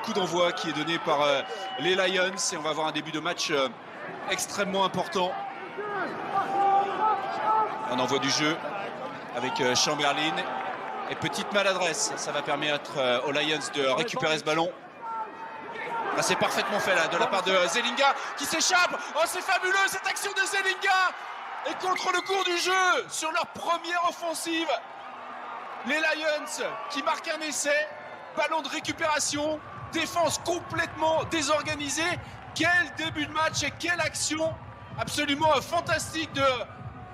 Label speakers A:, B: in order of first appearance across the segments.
A: coup d'envoi qui est donné par les Lions et on va avoir un début de match extrêmement important. On envoie du jeu avec Chamberlain et petite maladresse, ça va permettre aux Lions de récupérer ce ballon. Ah, c'est parfaitement fait là de la part de Zelinga qui s'échappe. Oh, c'est fabuleux cette action de Zelinga. Et contre le cours du jeu sur leur première offensive, les Lions qui marquent un essai, ballon de récupération, défense complètement désorganisée. Quel début de match et quelle action absolument fantastique de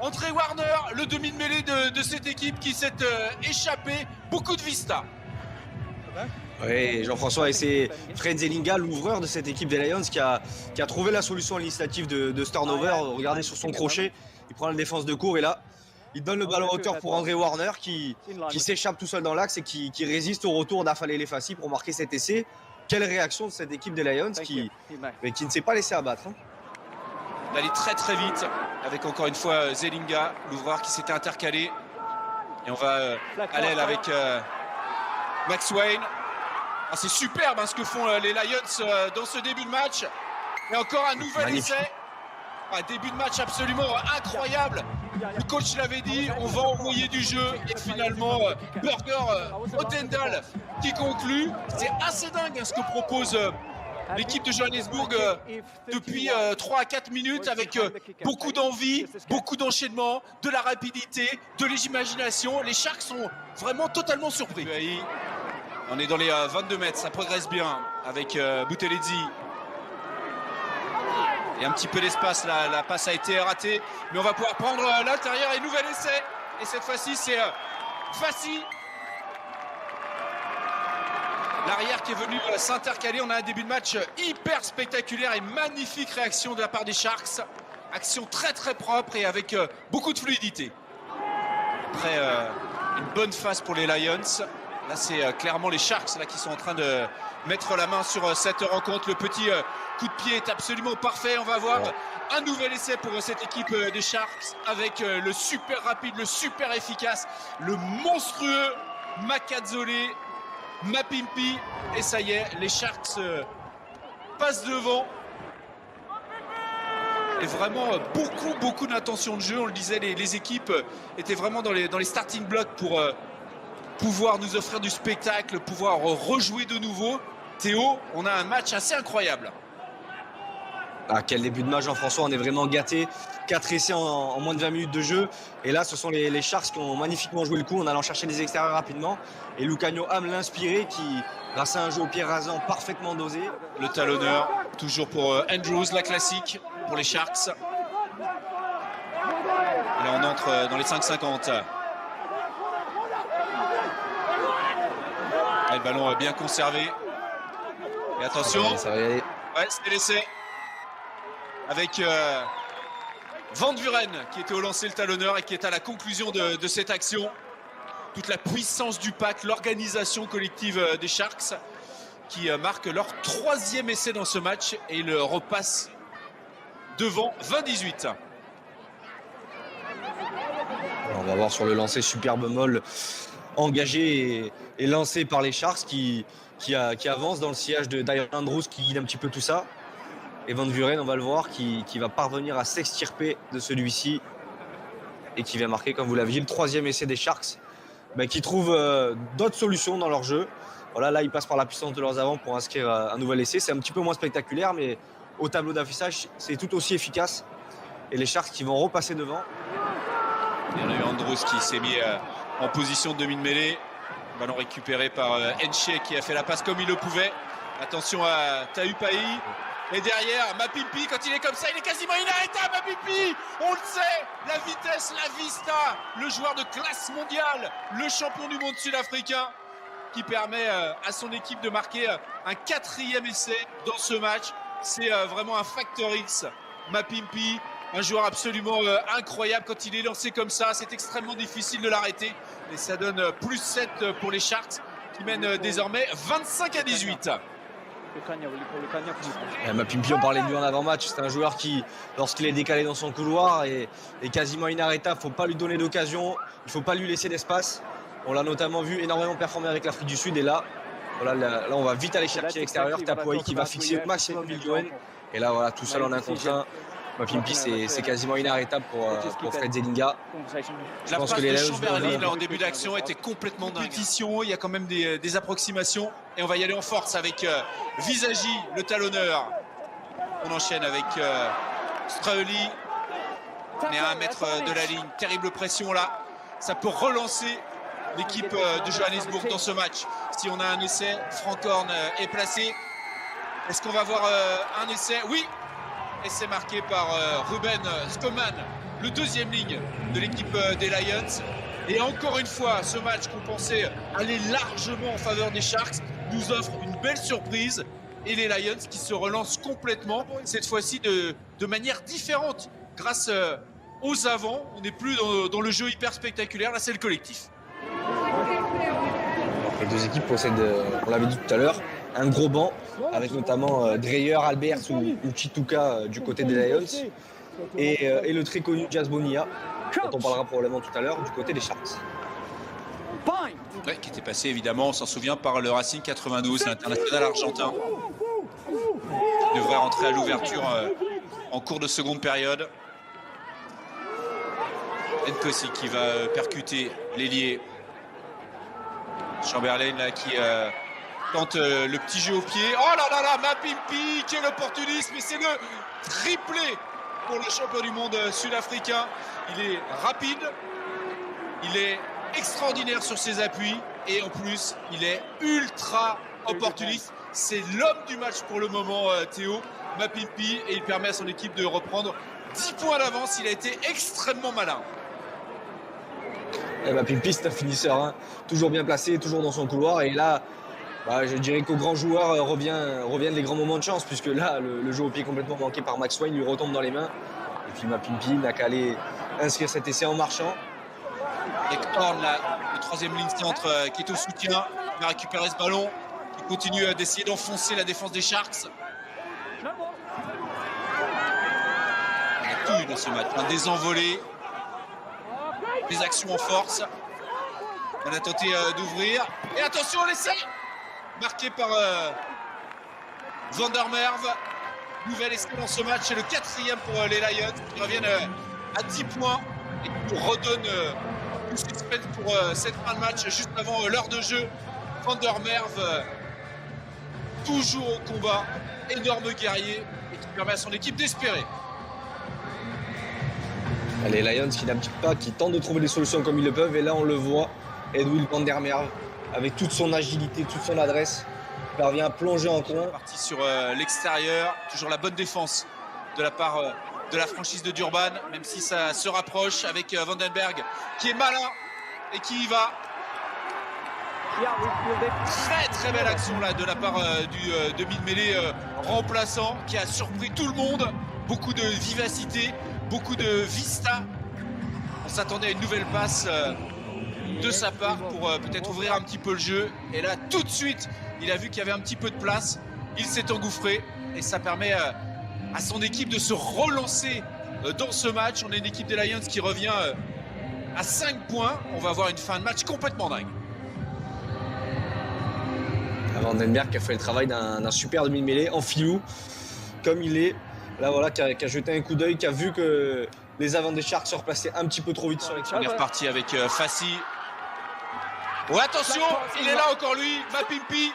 A: André Warner, le demi de mêlée de cette équipe qui s'est échappé. Beaucoup de vista.
B: Oui, Jean-François, et c'est Fred Zelinga, l'ouvreur de cette équipe des Lions, qui a trouvé la solution à l'initiative de ce turnover. Regardez sur son crochet, il prend la défense de court et là, il donne le ballon en hauteur pour André Warner qui s'échappe tout seul dans l'axe et qui résiste au retour d'Afalele Fassi pour marquer cet essai. Quelle réaction de cette équipe des Lions qui ne s'est pas laissé abattre.
A: D'aller très très vite avec encore une fois Zelinga, l'ouvreur qui s'était intercalé. Et on va à l'aile avec Max Wayne. Ah, c'est superbe hein, ce que font les Lions dans ce début de match. Et encore un nouvel essai. Un début de match absolument incroyable. Le coach l'avait dit, on va envoyer du jeu. Et finalement, Burger Ottendal qui conclut. C'est assez dingue hein, ce que propose l'équipe de Johannesburg depuis 3 à 4 minutes avec beaucoup d'envie, beaucoup d'enchaînement, de la rapidité, de l'imagination. Les Sharks sont vraiment totalement surpris. On est dans les 22 mètres, ça progresse bien avec Buthelezi. Et un petit peu d'espace, la passe a été ratée. Mais on va pouvoir prendre l'intérieur et nouvel essai. Et cette fois-ci, c'est Fassi. L'arrière qui est venu s'intercaler. On a un début de match hyper spectaculaire et magnifique réaction de la part des Sharks. Action très très propre et avec beaucoup de fluidité. Après une bonne phase pour les Lions. Là, c'est clairement les Sharks là, qui sont en train de mettre la main sur cette rencontre. Le petit coup de pied est absolument parfait. On va avoir un nouvel essai pour cette équipe des Sharks avec le super rapide, le super efficace, le monstrueux Makadzole Mapimpi. Et ça y est, les Sharks passent devant. Et vraiment beaucoup d'intention de jeu. On le disait, les équipes étaient vraiment dans les starting blocks pour pouvoir nous offrir du spectacle, pouvoir rejouer de nouveau. Théo, on a un match assez incroyable.
B: Ah, quel début de match, Jean-François, on est vraiment gâtés. 4 essais en moins de 20 minutes de jeu. Et là, ce sont les Sharks qui ont magnifiquement joué le coup en allant chercher les extérieurs rapidement. Et Lucanio Ham l'inspiré qui, grâce à un jeu au pied rasant parfaitement dosé.
A: Le talonneur, toujours pour Andrews, la classique pour les Sharks. Et là, on entre dans les 5,50. Le ballon bien conservé. Et attention,
B: ça va y aller.
A: Ouais, c'est l'essai. Avec Van Vuren qui était au lancer le talonneur et qui est à la conclusion de cette action. Toute la puissance du pack, l'organisation collective des Sharks qui marquent leur 3e essai dans ce match et ils repassent devant 20-18.
B: On va voir sur le lancer superbe molle engagé et lancé par les Sharks qui avance dans le sillage de Dyron Andrews qui guide un petit peu tout ça. Et Van Vuren, on va le voir, qui va parvenir à s'extirper de celui-ci et qui va marquer, comme vous l'avez dit, le 3e essai des Sharks, qui trouvent d'autres solutions dans leur jeu. Voilà, là, ils passent par la puissance de leurs avants pour inscrire un nouvel essai. C'est un petit peu moins spectaculaire, mais au tableau d'affichage, c'est tout aussi efficace. Et les Sharks qui vont repasser devant.
A: Il y en a eu Andrews qui s'est mis en position de demi de mêlée. Ballon récupéré par Enche qui a fait la passe comme il le pouvait. Attention à Taupai. Et derrière, Mapimpi, quand il est comme ça, il est quasiment inarrêtable, Mapimpi. On le sait, la vitesse, la vista, le joueur de classe mondiale, le champion du monde sud-africain qui permet à son équipe de marquer un 4e essai dans ce match. C'est vraiment un factor X. Mapimpi, un joueur absolument incroyable quand il est lancé comme ça. C'est extrêmement difficile de l'arrêter. Et ça donne plus 7 pour les Sharks qui mènent désormais 25-18.
B: Mapimpi, on parlait de lui en avant-match, c'est un joueur qui, lorsqu'il est décalé dans son couloir, est quasiment inarrêtable. Il ne faut pas lui donner d'occasion, il ne faut pas lui laisser d'espace. On l'a notamment vu énormément performer avec l'Afrique du Sud et là, Voilà, là, on va vite aller chercher à l'extérieur. Tapouai qui va fixer au maximum Viljoen. Et là, voilà, tout seul en un contre un. Mapimpi, c'est quasiment inarrêtable pour Fred Zelinga.
A: La passe de Chamberlain là, en début d'action était complètement dingue. Il y a quand même des approximations. Et on va y aller en force avec Visagy, le talonneur. On enchaîne avec Strauli. On est à 1 mètre de la ligne. Terrible pression là. Ça peut relancer l'équipe de Johannesburg dans ce match. Si on a un essai, Frank Horn est placé. Est-ce qu'on va voir un essai? Oui. Essai marqué par Ruben Skoman, le deuxième ligne de l'équipe des Lions. Et encore une fois, ce match qu'on pensait aller largement en faveur des Sharks nous offre une belle surprise. Et les Lions qui se relancent complètement, cette fois-ci de manière différente. Grâce aux avants, on n'est plus dans le jeu hyper spectaculaire, là c'est le collectif.
B: Les deux équipes possèdent, on l'avait dit tout à l'heure, un gros banc, avec notamment Dreyer, Alberts ou Chituka du côté des Lions, et le très connu Jazz Bonilla, dont on parlera probablement tout à l'heure, du côté des Sharks.
A: Ouais, qui était passé évidemment, on s'en souvient, par le Racing 92, l'international argentin. Il devrait rentrer à l'ouverture en cours de seconde période. Nkosi qui va percuter l'ailier. Chamberlain là qui tente le petit jeu au pied. Oh là là là, Mapimpi, quel opportunisme, et c'est le triplé pour le champion du monde sud-africain. Il est rapide, il est extraordinaire sur ses appuis et en plus il est ultra opportuniste. C'est l'homme du match pour le moment, Théo, Mapimpi, et il permet à son équipe de reprendre 10 points d'avance. Il a été extrêmement malin.
B: Mapimpi, c'est un finisseur, hein. Toujours bien placé, toujours dans son couloir, et là je dirais qu'au grand joueur reviennent les grands moments de chance, puisque là le jeu au pied complètement manqué par Max Wayne lui retombe dans les mains, et puis Mapimpi n'a qu'à aller inscrire cet essai en marchant.
A: Et Horn, le troisième ligne centre qui est au soutien, il va récupérer ce ballon, qui continue d'essayer d'enfoncer la défense des Sharks. Il y a tout eu dans ce match, des envolées, des actions en force. On a tenté d'ouvrir, et attention l'essai marqué par Van der Merwe. Nouvel essai dans ce match, c'est le 4e pour les Lions qui reviennent à 10 points et qui nous redonnent du suspense pour cette fin de match juste avant l'heure de jeu. Van der Merwe toujours au combat, énorme guerrier, et qui permet à son équipe d'espérer.
B: Les Lions qui n'abdiquent pas, qui tentent de trouver des solutions comme ils le peuvent, et là on le voit, Edwin Van der Merwe, avec toute son agilité, toute son adresse, parvient à plonger en coin.
A: Parti sur l'extérieur, toujours la bonne défense de la part de la franchise de Durban, même si ça se rapproche avec Vandenberg qui est malin et qui y va. Très très belle action là de la part du demi-mêlée remplaçant qui a surpris tout le monde. Beaucoup de vivacité, beaucoup de vista. On s'attendait à une nouvelle passe de sa part pour peut-être ouvrir un petit peu le jeu. Et là, tout de suite, il a vu qu'il y avait un petit peu de place. Il s'est engouffré et ça permet à son équipe de se relancer dans ce match. On a une équipe des Lions qui revient à 5 points. On va avoir une fin de match complètement dingue.
B: Vandenberg qui a fait le travail d'un super demi-mêlée en filou, comme il est. Là, voilà, qui a jeté un coup d'œil, qui a vu que les avants des Sharks se replaçaient un petit peu trop vite sur l'extérieur.
A: On est reparti avec Fassi. Oh, attention, il est là encore lui, Mapimpi,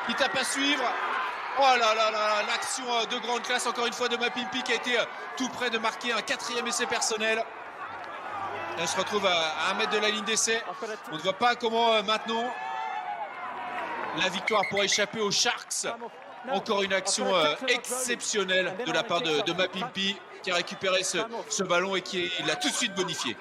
A: qui tape à suivre. Oh là là là, l'action de grande classe encore une fois de Mapimpi qui a été tout près de marquer un 4e essai personnel. Et on se retrouve à 1 mètre de la ligne d'essai. On ne voit pas comment maintenant la victoire pourrait échapper aux Sharks. Encore une action exceptionnelle de la part de Mapimpi qui a récupéré ce ballon et qui l'a tout de suite bonifié.